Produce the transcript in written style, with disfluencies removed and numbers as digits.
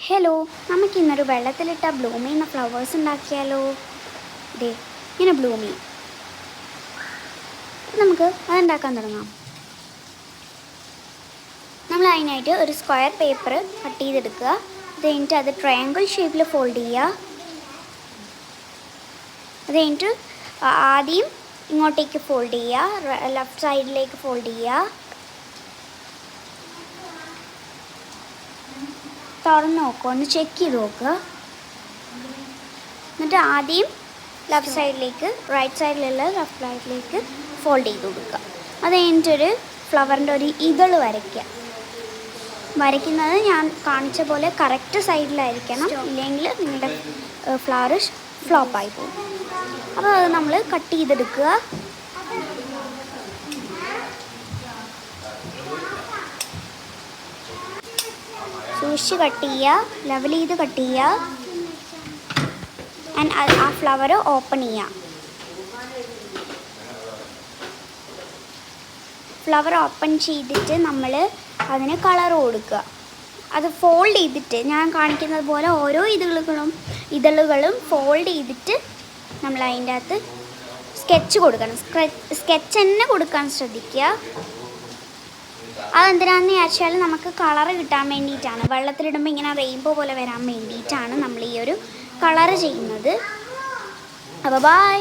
Hello, നമുക്കിന്നൊരു വെള്ളത്തിലിട്ട Bloom ചെയ്യുന്ന flowers ഉണ്ടാക്കിയാലോ? ഇതേ ഇങ്ങനെ ബ്ലൂം ചെയ്യും. നമുക്ക് അതുണ്ടാക്കാൻ തുടങ്ങാം. നമ്മൾ അതിനായിട്ട് ഒരു സ്ക്വയർ പേപ്പർ കട്ട് ചെയ്തെടുക്കുക. അത് കഴിഞ്ഞിട്ട് അത് ട്രയാങ്കിൾ ഷേപ്പിൽ ഫോൾഡ് ചെയ്യുക. അത് കഴിഞ്ഞിട്ട് ആദ്യം ഇങ്ങോട്ടേക്ക് ഫോൾഡ് ചെയ്യുക, ലെഫ്റ്റ് സൈഡിലേക്ക് ഫോൾഡ് ചെയ്യുക. തുറന്ന് നോക്കുക, ഒന്ന് ചെക്ക് ചെയ്ത് നോക്കുക. എന്നിട്ട് ആദ്യം ലെഫ്റ്റ് സൈഡിലേക്ക്, റൈറ്റ് സൈഡിലുള്ള ലെഫ്റ്റ് സൈഡിലേക്ക് ഫോൾഡ് ചെയ്ത് കൊടുക്കുക. അത് കഴിഞ്ഞിട്ടൊരു ഫ്ലവറിൻ്റെ ഒരു ഇതൾ വരയ്ക്കുക. വരയ്ക്കുന്നത് ഞാൻ കാണിച്ച പോലെ കറക്റ്റ് സൈഡിലായിരിക്കണം, ഇല്ലെങ്കിൽ നിങ്ങളുടെ ഫ്ലവർ ഫ്ലോപ്പായി പോകും. അപ്പോൾ അത് നമ്മൾ കട്ട് ചെയ്തെടുക്കുക. സൂക്ഷിച്ച് കട്ട് ചെയ്യുക, ലെവൽ ചെയ്ത് കട്ട് ചെയ്യുക. ആ ഫ്ലവർ ഓപ്പൺ ചെയ്യുക. ഫ്ലവർ ഓപ്പൺ ചെയ്തിട്ട് നമ്മൾ അതിന് കളർ കൊടുക്കുക. അത് ഫോൾഡ് ചെയ്തിട്ട് ഞാൻ കാണിക്കുന്നത് പോലെ ഓരോ ഇതളുകളും ഫോൾഡ് ചെയ്തിട്ട് നമ്മൾ അതിൻ്റെ അകത്ത് സ്കെച്ച് കൊടുക്കണം. സ്കെച്ച് തന്നെ കൊടുക്കാൻ ശ്രദ്ധിക്കുക. അതെന്തിനാണെന്ന് വെച്ചാൽ നമുക്ക് കളറ് കിട്ടാൻ വേണ്ടിയിട്ടാണ്. വെള്ളത്തിലിടുമ്പോൾ ഇങ്ങനെ റെയിൻബോ പോലെ വരാൻ വേണ്ടിയിട്ടാണ് നമ്മൾ ഈ ഒരു കളറ് ചെയ്യുന്നത്. അപ്പോൾ ബൈ.